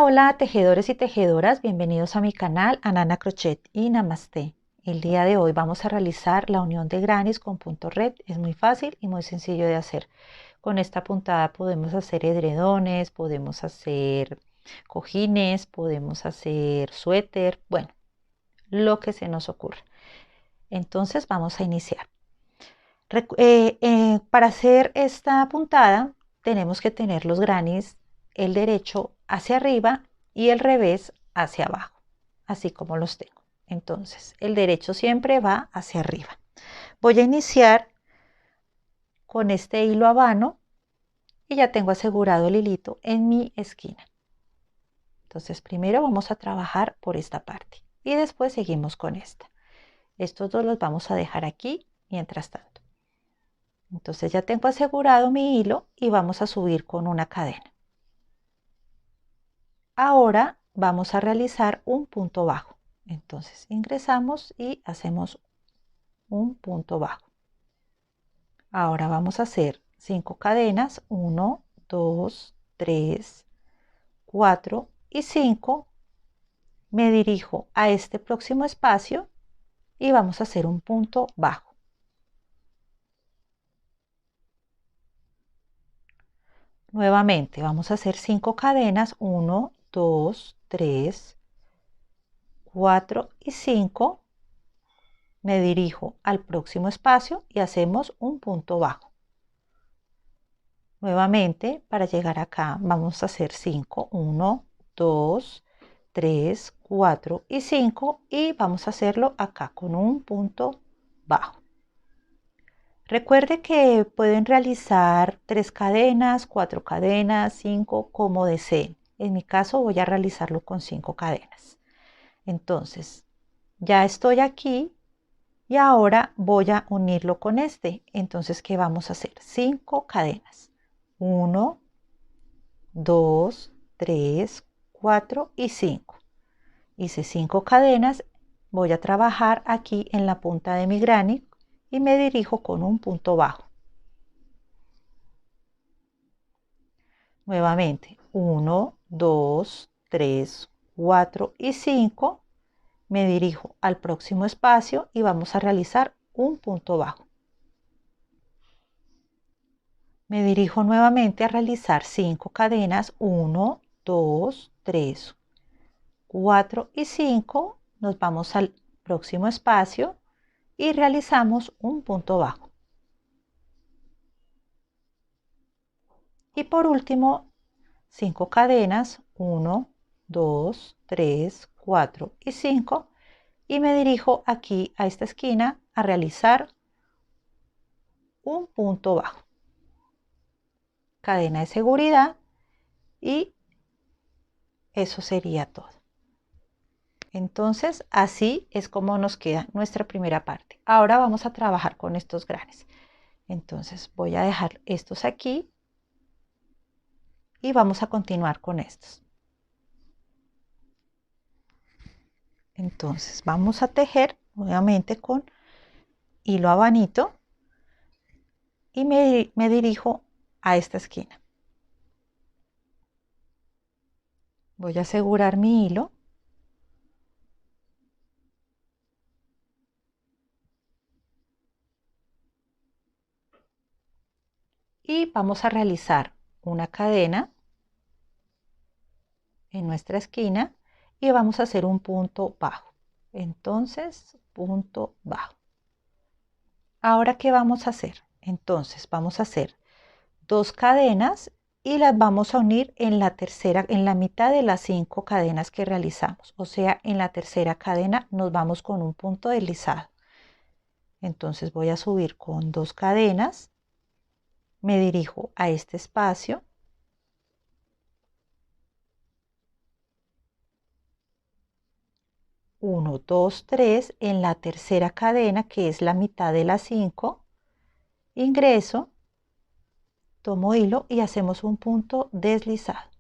Hola, hola tejedores y tejedoras, bienvenidos a mi canal Anana Crochet y Namaste. El día de hoy vamos a realizar la unión de grannies con punto red. Es muy fácil y muy sencillo de hacer. Con esta puntada podemos hacer edredones, podemos hacer cojines, podemos hacer suéter, bueno, lo que se nos ocurra. Entonces vamos a iniciar. Para hacer esta puntada tenemos que tener los grannies, el derecho hacia arriba y el revés hacia abajo, así como los tengo. Entonces el derecho siempre va hacia arriba. Voy a iniciar con este hilo habano y ya tengo asegurado el hilito en mi esquina. Entonces primero vamos a trabajar por esta parte y después seguimos con esta. Estos dos los vamos a dejar aquí mientras tanto. Entonces ya tengo asegurado mi hilo y vamos a subir con una cadena. Ahora vamos a realizar un punto bajo. Entonces ingresamos y hacemos un punto bajo. Ahora vamos a hacer 5 cadenas, 1, 2, 3, 4 y 5. Me dirijo a este próximo espacio y vamos a hacer un punto bajo. Nuevamente vamos a hacer 5 cadenas, 1, 2, 3, 4 y 5. Me dirijo al próximo espacio y hacemos un punto bajo. Nuevamente, para llegar acá vamos a hacer 5, 1, 2, 3, 4 y 5 y vamos a hacerlo acá con un punto bajo. Recuerde que pueden realizar 3 cadenas, 4 cadenas, 5, como deseen. En mi caso voy a realizarlo con 5 cadenas. Entonces, ya estoy aquí y ahora voy a unirlo con este. Entonces, ¿qué vamos a hacer? 5 cadenas. 1, 2, 3, 4 y 5. Hice 5 cadenas. Voy a trabajar aquí en la punta de mi granny y me dirijo con un punto bajo. Nuevamente, 1, 2, 3, 4 y 5. Me dirijo al próximo espacio y vamos a realizar un punto bajo. Me dirijo nuevamente a realizar 5 cadenas, 1, 2, 3, 4 y 5. Nos vamos al próximo espacio y realizamos un punto bajo. Y por último, 5 cadenas, 1, 2, 3, 4 y 5. Y me dirijo aquí a esta esquina a realizar un punto bajo. Cadena de seguridad y eso sería todo. Entonces así es como nos queda nuestra primera parte. Ahora vamos a trabajar con estos granes. Entonces voy a dejar estos aquí y vamos a continuar con estos. Entonces vamos a tejer nuevamente con hilo habanito y me dirijo a esta esquina. Voy a asegurar mi hilo. Y vamos a realizar una cadena en nuestra esquina y vamos a hacer un punto bajo. Entonces, punto bajo. Ahora, ¿qué vamos a hacer? Entonces, vamos a hacer 2 cadenas y las vamos a unir en la tercera, en la mitad de las 5 cadenas que realizamos. O sea, en la tercera cadena nos vamos con un punto deslizado. Entonces, voy a subir con 2 cadenas. Me dirijo a este espacio. 1, 2, 3 en la tercera cadena, que es la mitad de las 5, ingreso, tomo hilo y hacemos un punto deslizado.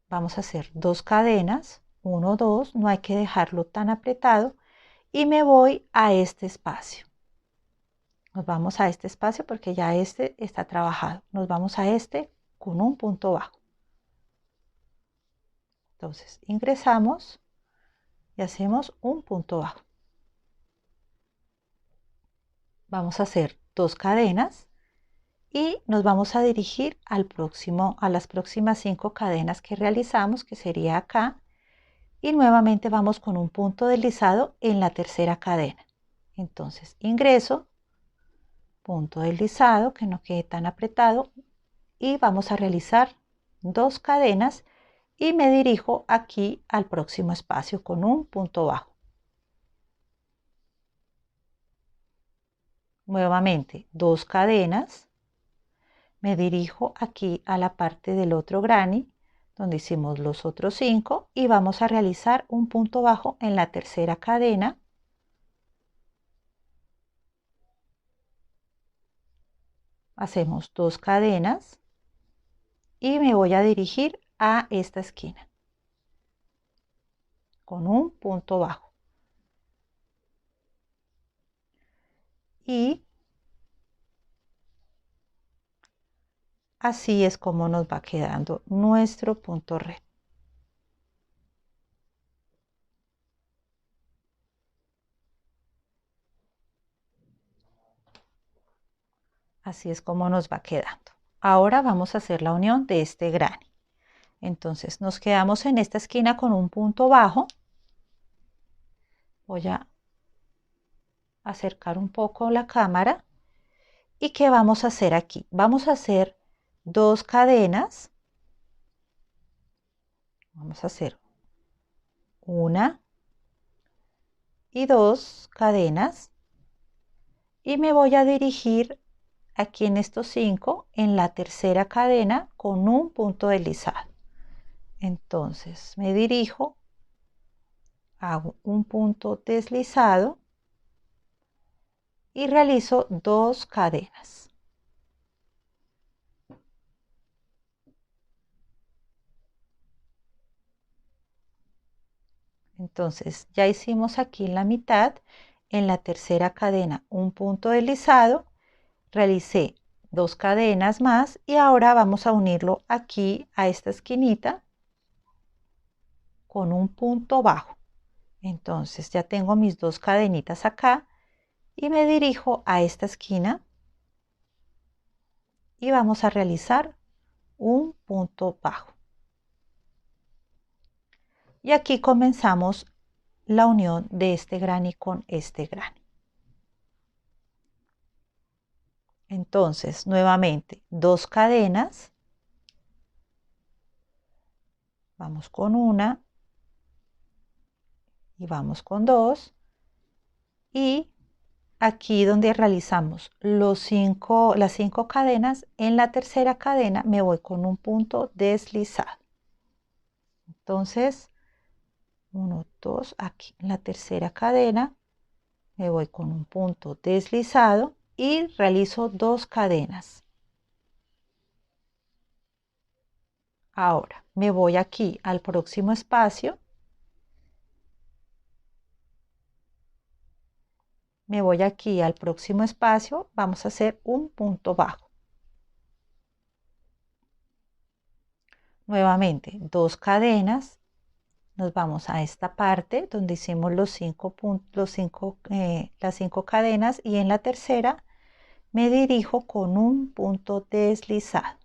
Vamos a hacer 2 cadenas, 1, 2, no hay que dejarlo tan apretado y me voy a este espacio. Nos vamos a este espacio porque ya este está trabajado. Nos vamos a este con un punto bajo. Entonces ingresamos y hacemos un punto bajo. Vamos a hacer 2 cadenas y nos vamos a dirigir a las próximas 5 cadenas que realizamos, que sería acá, y nuevamente vamos con un punto deslizado en la tercera cadena. Entonces ingreso, punto deslizado, que no quede tan apretado, y vamos a realizar 2 cadenas y me dirijo aquí al próximo espacio con un punto bajo. Nuevamente 2 cadenas, me dirijo aquí a la parte del otro granny donde hicimos los otros 5 y vamos a realizar un punto bajo en la tercera cadena. Hacemos 2 cadenas y me voy a dirigir a esta esquina con un punto bajo. Y así es como nos va quedando nuestro punto red. Así es como nos va quedando. Ahora vamos a hacer la unión de este granny. Entonces nos quedamos en esta esquina con un punto bajo. Voy a acercar un poco la cámara. ¿Y qué vamos a hacer aquí? Vamos a hacer 2 cadenas. Vamos a hacer 1 y 2 cadenas. Y me voy a dirigir aquí en estos 5 en la tercera cadena con un punto deslizado. Entonces me dirijo, hago un punto deslizado y realizo 2 cadenas. Entonces ya hicimos aquí en la mitad, en la tercera cadena un punto deslizado, realicé 2 cadenas más y ahora vamos a unirlo aquí a esta esquinita con un punto bajo. Entonces ya tengo mis 2 cadenitas acá y me dirijo a esta esquina y vamos a realizar un punto bajo. Y aquí comenzamos la unión de este granny con este granny. Entonces nuevamente 2 cadenas, vamos con una y vamos con 2 y aquí donde realizamos las 5 cadenas, en la tercera cadena me voy con un punto deslizado. Entonces 1, 2, aquí en la tercera cadena me voy con un punto deslizado y realizo 2 cadenas. Ahora me voy aquí al próximo espacio, vamos a hacer un punto bajo. Nuevamente 2 cadenas, nos vamos a esta parte donde hicimos las 5 cadenas y en la tercera me dirijo con un punto deslizado.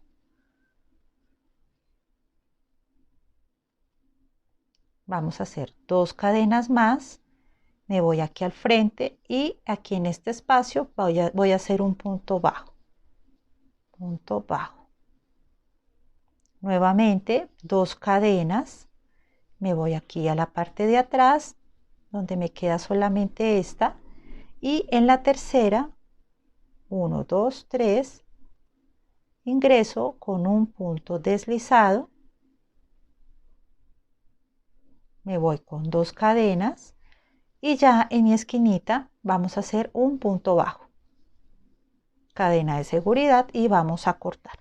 Vamos a hacer 2 cadenas más, me voy aquí al frente y aquí en este espacio voy a hacer un punto bajo. Punto bajo. Nuevamente 2 cadenas, me voy aquí a la parte de atrás donde me queda solamente esta y en la tercera 1, 2, 3 ingreso con un punto deslizado, me voy con 2 cadenas y ya en mi esquinita vamos a hacer un punto bajo, cadena de seguridad y vamos a cortar.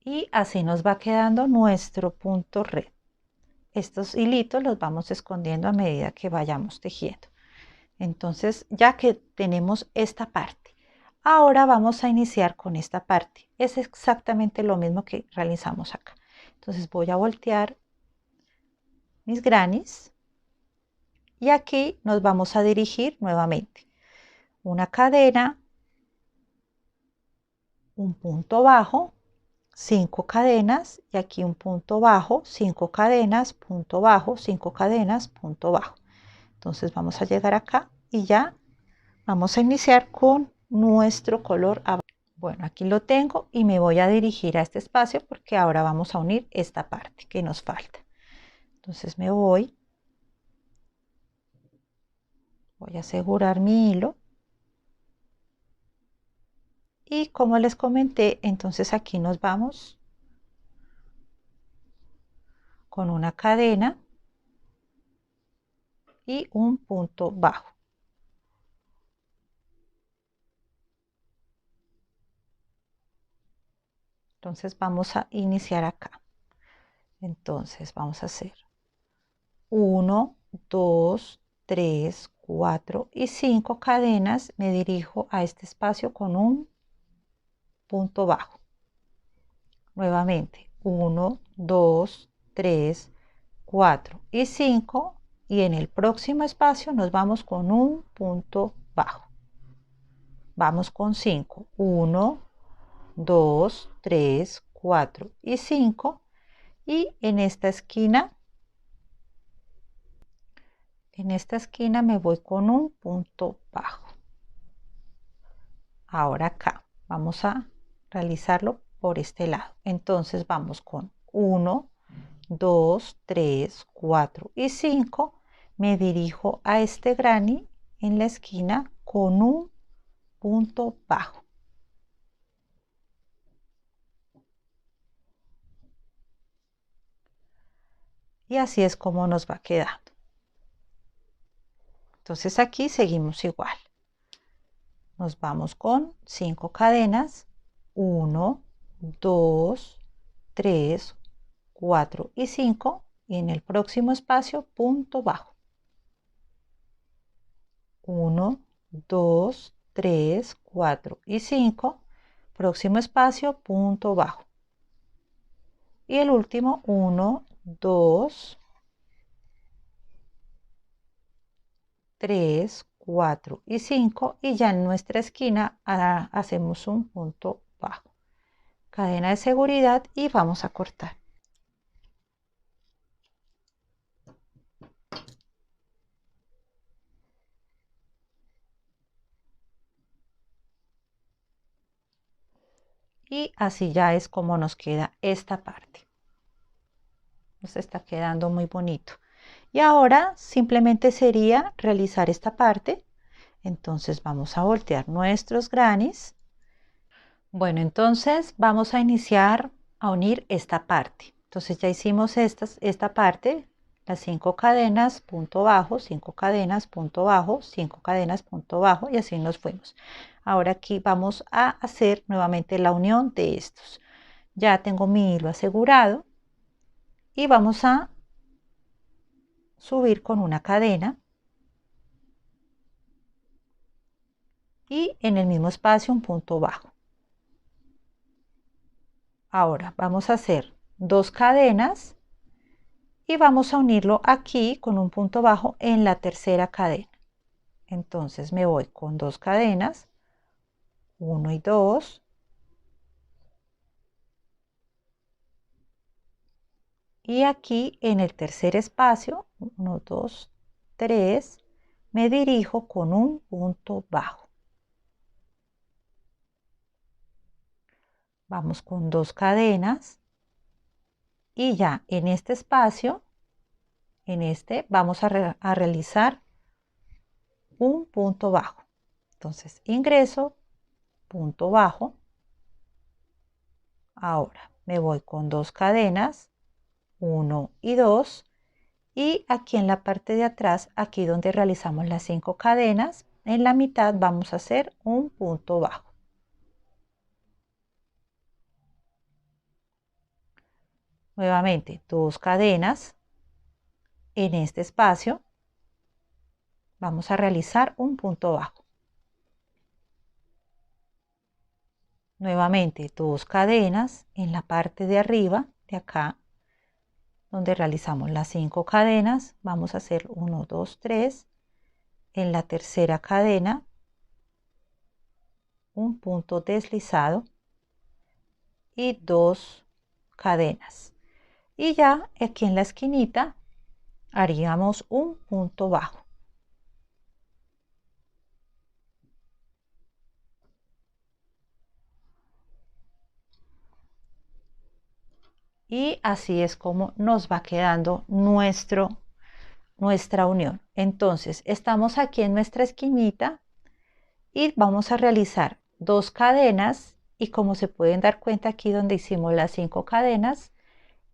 Y así nos va quedando nuestro punto red. Estos hilitos los vamos escondiendo a medida que vayamos tejiendo. Entonces, ya que tenemos esta parte, ahora vamos a iniciar con esta parte. Es exactamente lo mismo que realizamos acá. Entonces voy a voltear mis grannies y aquí nos vamos a dirigir nuevamente. Una cadena, un punto bajo, 5 cadenas y aquí un punto bajo, 5 cadenas, punto bajo, 5 cadenas, punto bajo. Entonces vamos a llegar acá y ya vamos a iniciar con nuestro color. Bueno, aquí lo tengo y me voy a dirigir a este espacio porque ahora vamos a unir esta parte que nos falta. Entonces voy a asegurar mi hilo. Y como les comenté, entonces aquí nos vamos con una cadena y un punto bajo. Entonces vamos a iniciar acá. Entonces vamos a hacer 1, 2, 3, 4 y 5 cadenas. Me dirijo a este espacio con un punto bajo. Nuevamente 1, 2, 3, 4 y 5 y en el próximo espacio nos vamos con un punto bajo. Vamos con 5. 1, 2, 3, 4 y 5 y en esta esquina me voy con un punto bajo. Ahora acá vamos a realizarlo por este lado. Entonces vamos con 1, 2, 3, 4 y 5. Me dirijo a este granny en la esquina con un punto bajo. Y así es como nos va quedando. Entonces aquí seguimos igual. Nos vamos con 5 cadenas. 1, 2, 3, 4 y 5. Y en el próximo espacio, punto bajo. 1, 2, 3, 4 y 5. Próximo espacio, punto bajo. Y el último, 1, 2, 3, 4 y 5 y ya en nuestra esquina hacemos un punto bajo. Cadena de seguridad y vamos a cortar. Y así ya es como nos queda esta parte. Nos está quedando muy bonito. Y ahora simplemente sería realizar esta parte. Entonces vamos a voltear nuestros grannies. Bueno, entonces vamos a iniciar a unir esta parte. Entonces ya hicimos esta parte, las 5 cadenas, punto bajo, 5 cadenas, punto bajo, 5 cadenas, punto bajo y así nos fuimos. Ahora aquí vamos a hacer nuevamente la unión de estos. Ya tengo mi hilo asegurado y vamos a subir con una cadena y en el mismo espacio un punto bajo. Ahora vamos a hacer 2 cadenas y vamos a unirlo aquí con un punto bajo en la tercera cadena. Entonces me voy con 2 cadenas, 1 y 2. Y aquí en el tercer espacio, 1, 2, 3, me dirijo con un punto bajo. Vamos con 2 cadenas y ya en este espacio, vamos a realizar un punto bajo. Entonces ingreso, punto bajo. Ahora me voy con 2 cadenas, 1 y 2 y aquí en la parte de atrás, aquí donde realizamos las 5 cadenas, en la mitad vamos a hacer un punto bajo. Nuevamente 2 cadenas en este espacio, vamos a realizar un punto bajo. Nuevamente 2 cadenas en la parte de arriba de acá, donde realizamos las 5 cadenas. Vamos a hacer 1, 2, 3. En la tercera cadena, un punto deslizado y 2 cadenas. Y ya aquí en la esquinita haríamos un punto bajo. Y así es como nos va quedando nuestra unión. Entonces estamos aquí en nuestra esquinita y vamos a realizar 2 cadenas, y como se pueden dar cuenta aquí donde hicimos las 5 cadenas,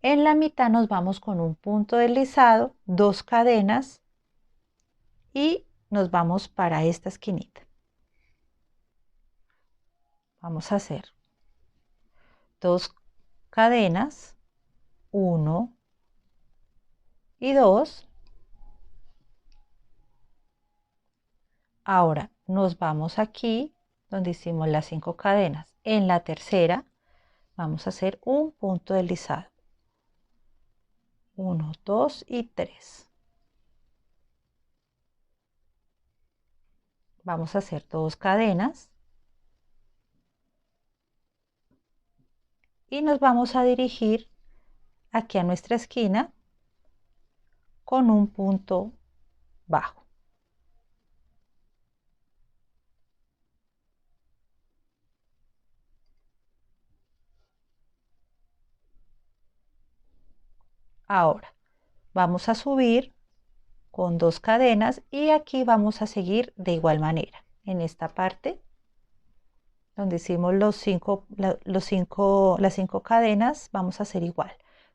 en la mitad nos vamos con un punto deslizado, 2 cadenas, y nos vamos para esta esquinita. Vamos a hacer 2 cadenas, 1 y 2. Ahora nos vamos aquí donde hicimos las 5 cadenas. En la tercera vamos a hacer un punto deslizado. 1, 2 y 3. Vamos a hacer 2 cadenas y nos vamos a dirigir aquí a nuestra esquina con un punto bajo. Ahora vamos a subir con 2 cadenas y aquí vamos a seguir de igual manera. En esta parte donde hicimos las 5 cadenas, vamos a hacer igual.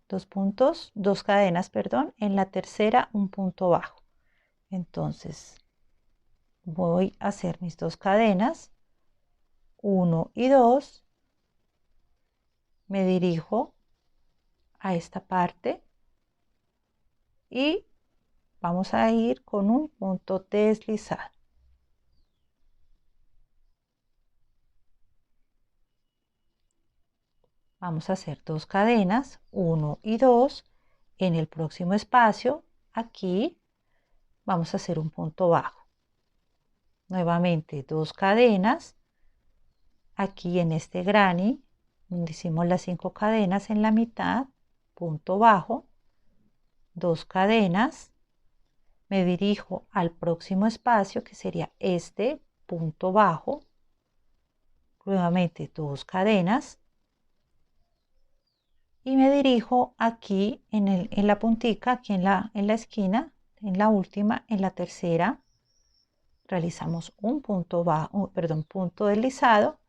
2 cadenas, perdón. En la tercera un punto bajo. Entonces voy a hacer mis 2 cadenas, 1 y 2. Me dirijo a esta parte y vamos a ir con un punto deslizado. Vamos a hacer 2 cadenas, 1 y 2. En el próximo espacio, aquí, vamos a hacer un punto bajo. Nuevamente 2 cadenas. Aquí en este granny, donde hicimos las 5 cadenas, en la mitad, punto bajo, 2 cadenas. Me dirijo al próximo espacio, que sería este punto bajo. Nuevamente 2 cadenas. Y me dirijo aquí en la puntica, aquí en la esquina, en la última, en la tercera. Realizamos un punto bajo, perdón, punto deslizado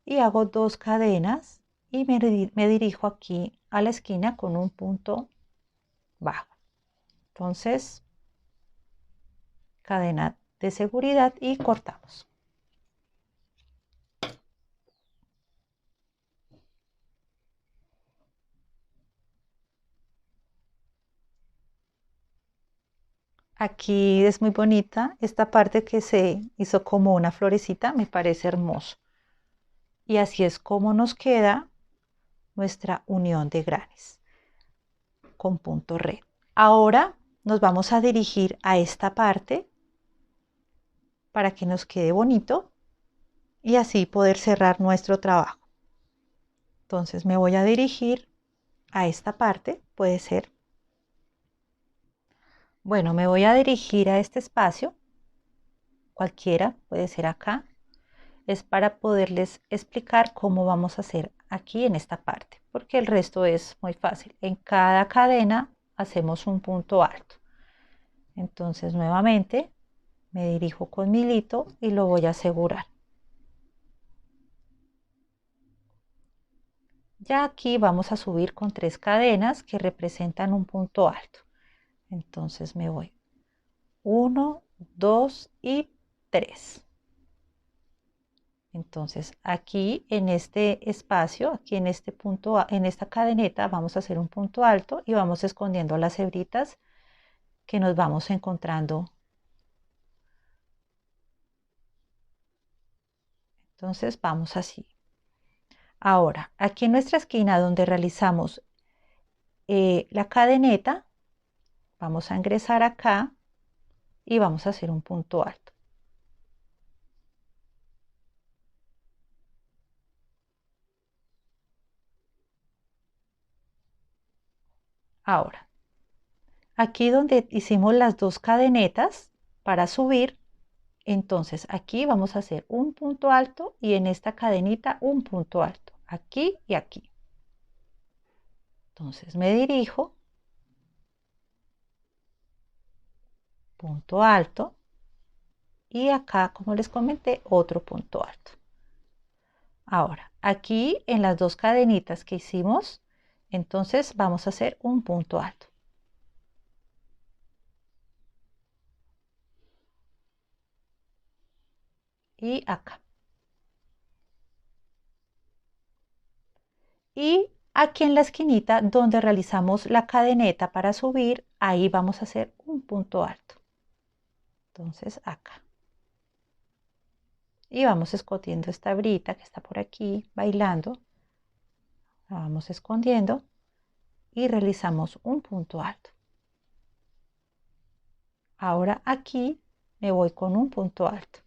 y hago 2 cadenas y me dirijo aquí a la esquina con un punto bajo. Entonces, cadena de seguridad y cortamos. Aquí es muy bonita esta parte que se hizo como una florecita, me parece hermoso. Y así es como nos queda nuestra unión de granes con punto red. Ahora nos vamos a dirigir a esta parte para que nos quede bonito y así poder cerrar nuestro trabajo. Entonces me voy a dirigir a esta parte, puede ser. Bueno, me voy a dirigir a este espacio, cualquiera, puede ser acá. Es para poderles explicar cómo vamos a hacer aquí en esta parte, porque el resto es muy fácil. En cada cadena hacemos un punto alto. Entonces nuevamente me dirijo con mi hilito y lo voy a asegurar. Ya aquí vamos a subir con 3 cadenas que representan un punto alto. Entonces me voy 1, 2 y 3. Entonces aquí en este espacio, aquí en este punto, en esta cadeneta, vamos a hacer un punto alto y vamos escondiendo las hebritas que nos vamos encontrando Entonces vamos así. Ahora, aquí en nuestra esquina donde realizamos la cadeneta, vamos a ingresar acá y vamos a hacer un punto alto. Ahora, aquí donde hicimos las dos cadenetas para subir, entonces aquí vamos a hacer un punto alto y en esta cadenita un punto alto, aquí y aquí. Entonces me dirijo, punto alto, y acá, como les comenté, otro punto alto. Ahora, aquí en las dos cadenitas que hicimos, entonces vamos a hacer un punto alto. Y acá. Y aquí en la esquinita donde realizamos la cadeneta para subir, ahí vamos a hacer un punto alto. Entonces acá. Y vamos escondiendo esta hebrita que está por aquí bailando. La vamos escondiendo y realizamos un punto alto. Ahora aquí me voy con un punto alto.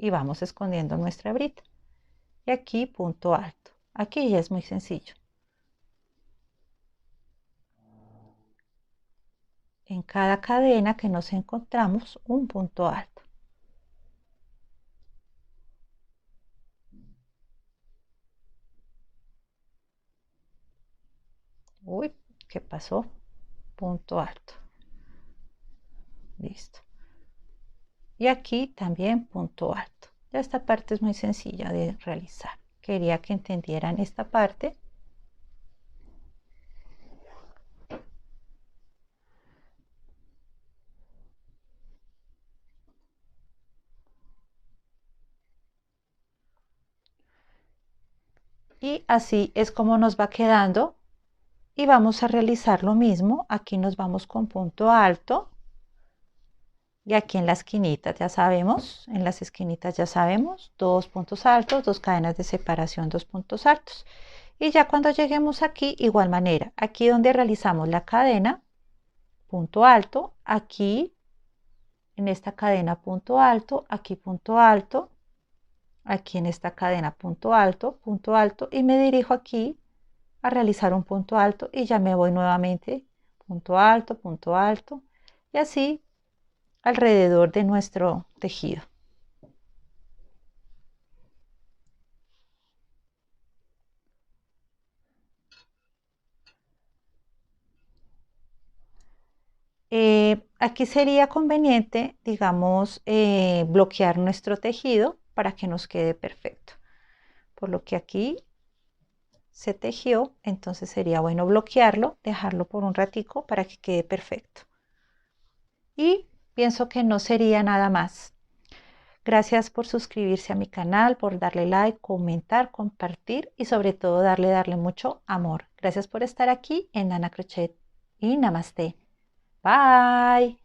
Y vamos escondiendo nuestra hebrita. Y aquí punto alto. Aquí ya es muy sencillo. En cada cadena que nos encontramos un punto alto. Uy, ¿qué pasó? Punto alto. Listo. Y aquí también punto alto. Ya esta parte es muy sencilla de realizar. Quería que entendieran esta parte. Y así es como nos va quedando. Y vamos a realizar lo mismo. Aquí nos vamos con punto alto. Y aquí en la esquinita ya sabemos, en las esquinitas ya sabemos, dos puntos altos, dos cadenas de separación, dos puntos altos. Y ya cuando lleguemos aquí, igual manera, aquí donde realizamos la cadena, punto alto, aquí en esta cadena punto alto, aquí punto alto, aquí en esta cadena punto alto y me dirijo aquí a realizar un punto alto y ya me voy nuevamente punto alto y así alrededor de nuestro tejido. Aquí sería conveniente, digamos, bloquear nuestro tejido para que nos quede perfecto. Por lo que aquí se tejió, entonces sería bueno bloquearlo, dejarlo por un ratico para que quede perfecto. Y pienso que no sería nada más. Gracias por suscribirse a mi canal, por darle like, comentar, compartir y sobre todo darle mucho amor. Gracias por estar aquí en Nana Crochet y Namaste. Bye.